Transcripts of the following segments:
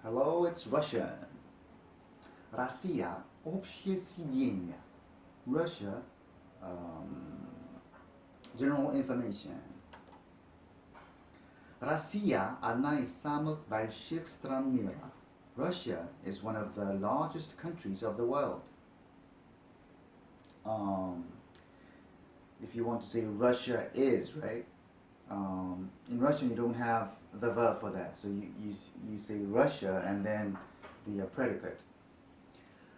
Hello, it's Russian. Россия. Общие сведения. Russia. General information. Россия – одна из самых больших стран мира. Russia is one of the largest countries of the world. If you want to say Russia is, right? In Russian, you don't have the verb for that. So you say Russia and then the predicate.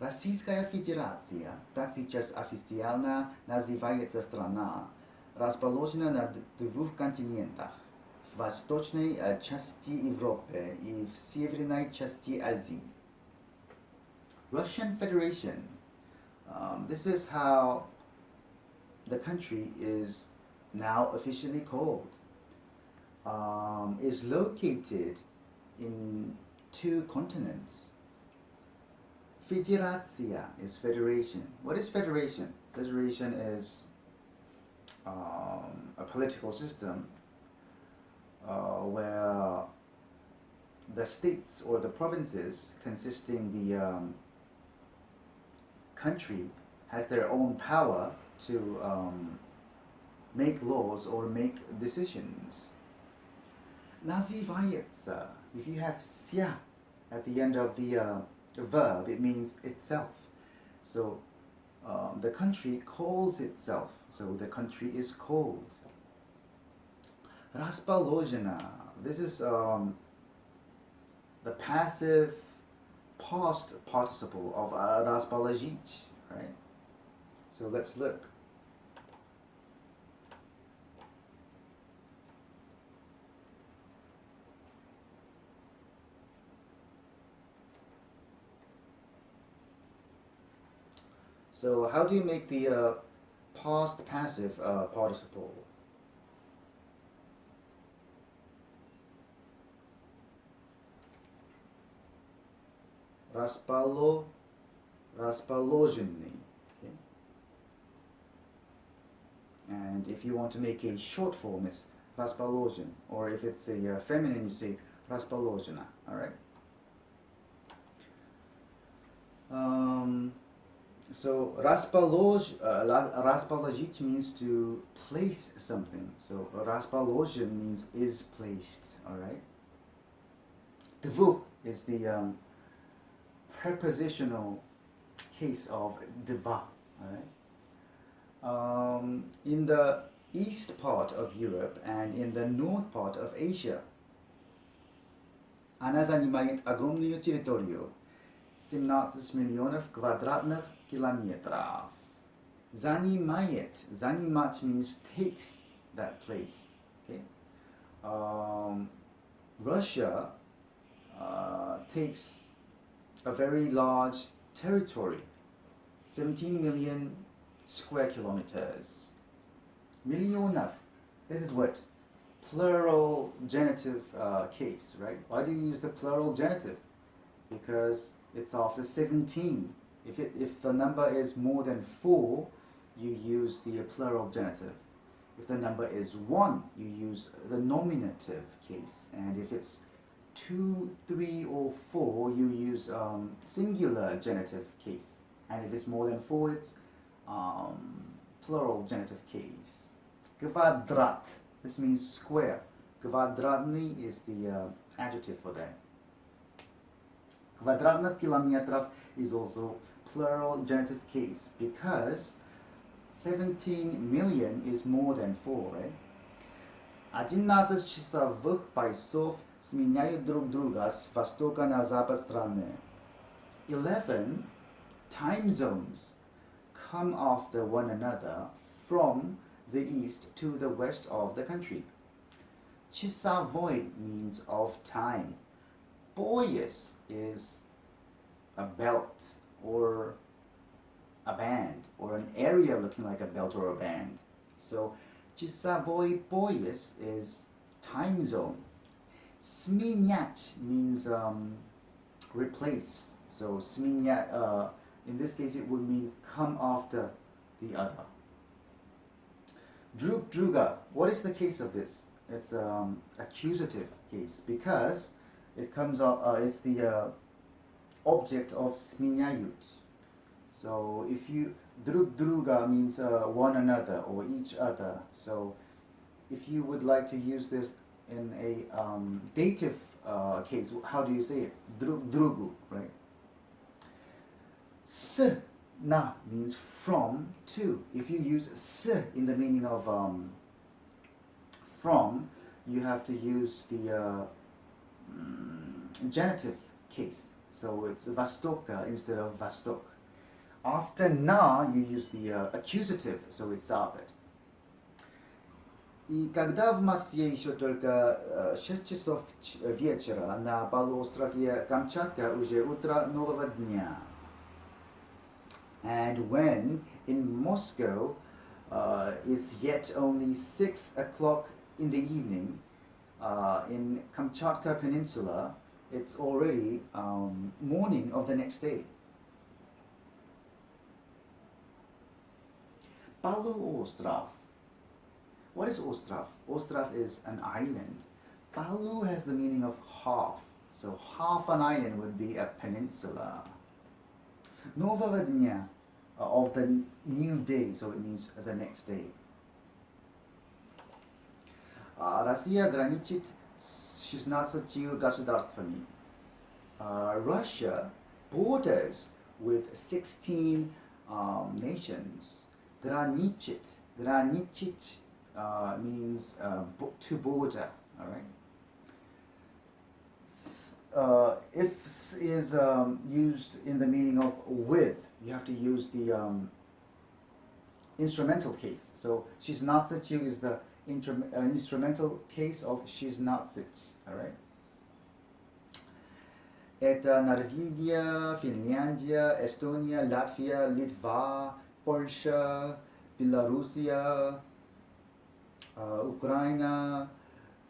Российская Федерация, так сейчас официально называется страна, расположена на двух континентах, в восточной части Европы и в северной части Азии. Russian Federation. This is how the country is now officially called. Is located in two continents. Federatia is federation. What is federation? Federation is a political system where the states or the provinces consisting the country has their own power to make laws or make decisions. Называется. If you have ся at the end of the verb, it means itself. So the country calls itself. So the country is called. Расположена. This is the passive past participle of расположить, right? So let's look. So how do you make the past passive participle? Расположенный. Okay? And if you want to make a short form, it's расположен. Or if it's a feminine, you say расположена. All right. So расположить means to place something. So расположен means is placed. All right. Двух is the prepositional case of два. All right. In the east part of Europe and in the north part of Asia, она занимает огромную территорию. 17 миллионов квадратных километров. Занимает. Занимать means takes that place. Okay. Russia takes a very large territory, 17 million square kilometers. Millionов. This is what? Plural genitive case, right? Why do you use the plural genitive? Because it's after 17. If the number is more than 4, you use the plural genitive. If the number is 1, you use the nominative case. And if it's 2, 3, or 4, you use singular genitive case. And if it's more than 4, it's plural genitive case. Квадрат. This means square. Квадратный is the adjective for that. Квадратных километров is also plural genitive case because 17 million is more than 4, right? 11 часовых поясов сменяют друг друга с востока на запад страны. 11 time zones come after one another from the east to the west of the country. Часовой means of time. Пояс is a belt or a band or an area looking like a belt or a band. So часовой пояс is time zone. Сменять means replace. So сменять, in this case it would mean come after the other. Друг друга. What is the case of this? It's accusative case because It comes up. It's the object of sменяют. So if you друг друга means one another or each other. So if you would like to use this in a dative case, how do you say it? Друг другу, right? С на means from to. If you use с in the meaning of from, you have to use the genitive case. So it's Vostoka instead of Vostok. After на, you use the accusative, so it's Zapad. И когда в Москве еще только 6 часов вечера, на полуострове Камчатка уже утро нового дня. And when in Moscow it's yet only 6 o'clock in the evening, in Kamchatka Peninsula, it's already morning of the next day. Полуостров. What is ostrov? Ostrov is an island. Palu has the meaning of half. So half an island would be a peninsula. Нового дня, of the new day, so it means the next day. Россия граничит с 16 государствами. Russia borders with 16 nations. Граничит. Граничить means to border, all right? If is used in the meaning of with, you have to use the instrumental case. So she's not such is the instrumental case of she's not such, all right? Это Норвегия, Финляндия, Эстония, Латвия, Литва, Польша, Белоруссия, Украина,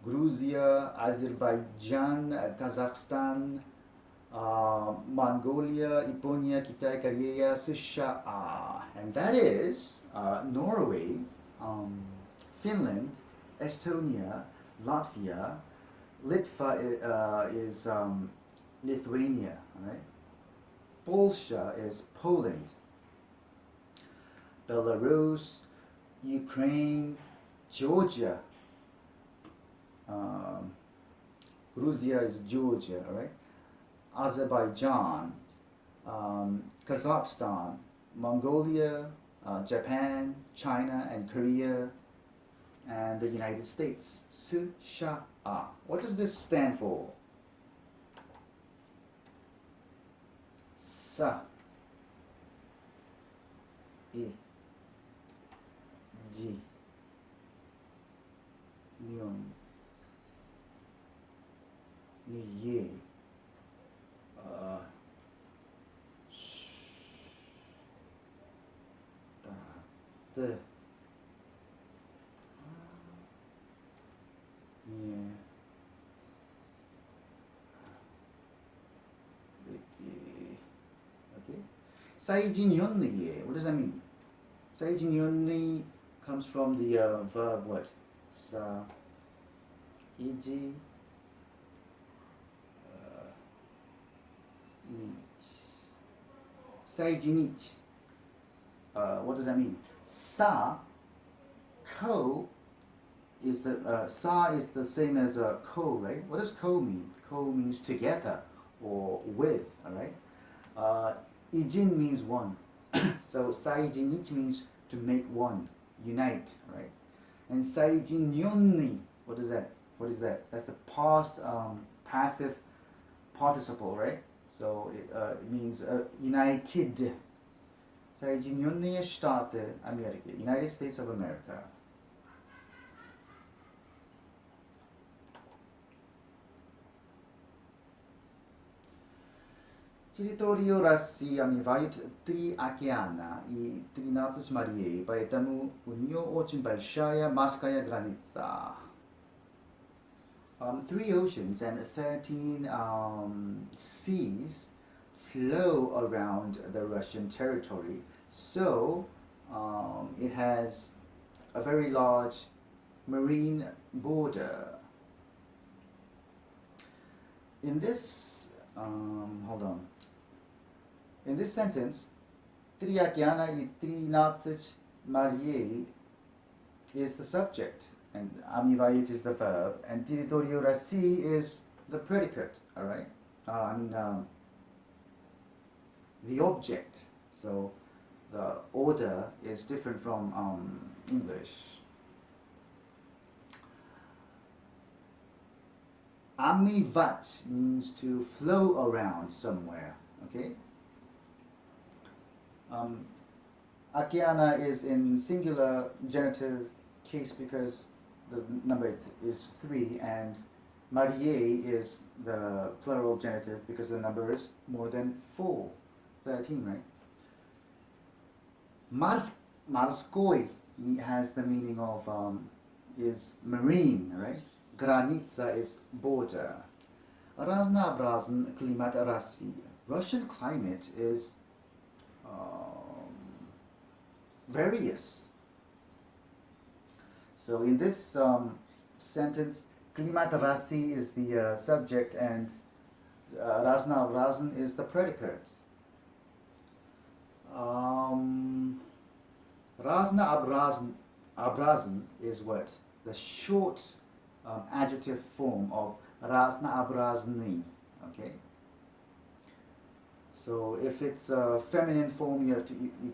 Грузия, Азербайджан, Казахстан, Mongolia, Япония, Китай, Korea, США. And that is Norway, Finland, Estonia, Latvia, Litva is Lithuania, right? Polska is Poland, Belarus, Ukraine, Georgia, Gruzia is Georgia, right? Azerbaijan, Kazakhstan, Mongolia, Japan, China, and Korea, and the United States. США. What does this stand for? Sa. E. G. Nyon. Ye. The okay. Saijin what does that mean? Saijin comes from the verb what? Sa iji Saijinich. What does that mean? Sa, ko is the sa is the same as ko, right? What does ko mean? Ko means together or with, all right? Ijin means one. So saijinich means to make one, unite, right? And saijinyonni, what is that? What is that? That's the past passive participle, right? So it means united. Соединенные Штаты Америки, United States of America. Территорию России омывают 3 океана и 13 морей, поэтому у нее очень большая морская граница. 3 oceans and 13 seas flow around the Russian territory. So it has a very large marine border. in this, hold on. In this sentence, Triakiana y Trinatich Marie is the subject, and Amivayit is the verb, and Tiritorio Rasi is the predicate, alright? The object. So the order is different from English. Amivat means to flow around somewhere, okay? Akiana is in singular genitive case because the number is 3, and Marie is the plural genitive because the number is more than 4, 13, right? Marskoi has the meaning of is marine, right? Granica is border. Разнообразен климат России. Russian climate is various. So in this sentence, климат России is the subject and разнообразен is the predicate. Разнообразен is what? The short adjective form of разнообразный. Okay. So if it's a feminine form, you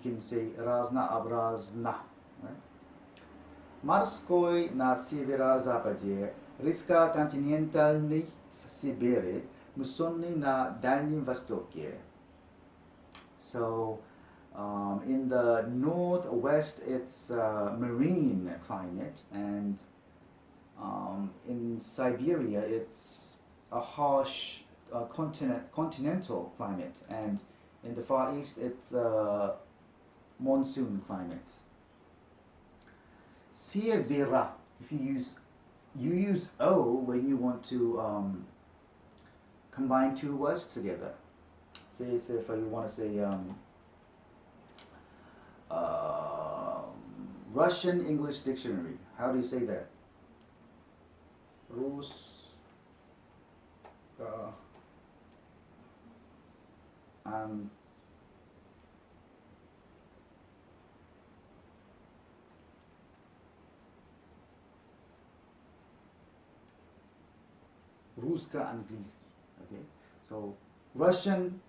can say разнообразна. Right? Морской на северо-западе, резко континентальный в Сибири, муссонный на Дальнем Востоке. So in the northwest, it's marine climate, and in Siberia, it's a harsh continental climate, and in the Far East, it's monsoon climate. Severa, if you use O when you want to combine two words together. Say if you want to say Russian English dictionary. How do you say that? Русско-английский. Okay, so Russian,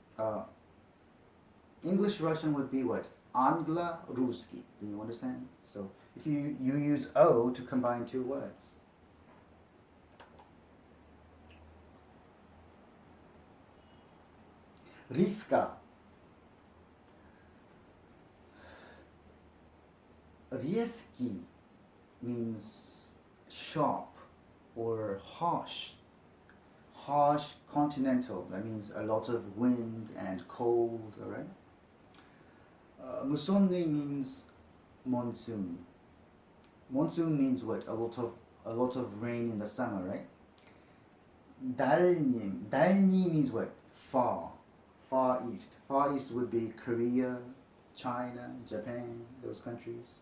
English Russian would be what? Anglo-Ruski. Do you understand? So if you use O to combine two words. Riska. Rieski means sharp or harsh. Harsh continental, that means a lot of wind and cold, alright? Musonni means monsoon. Monsoon means what? A lot of rain in the summer, right? Dalni means what? Far east. Far east would be Korea, China, Japan, those countries.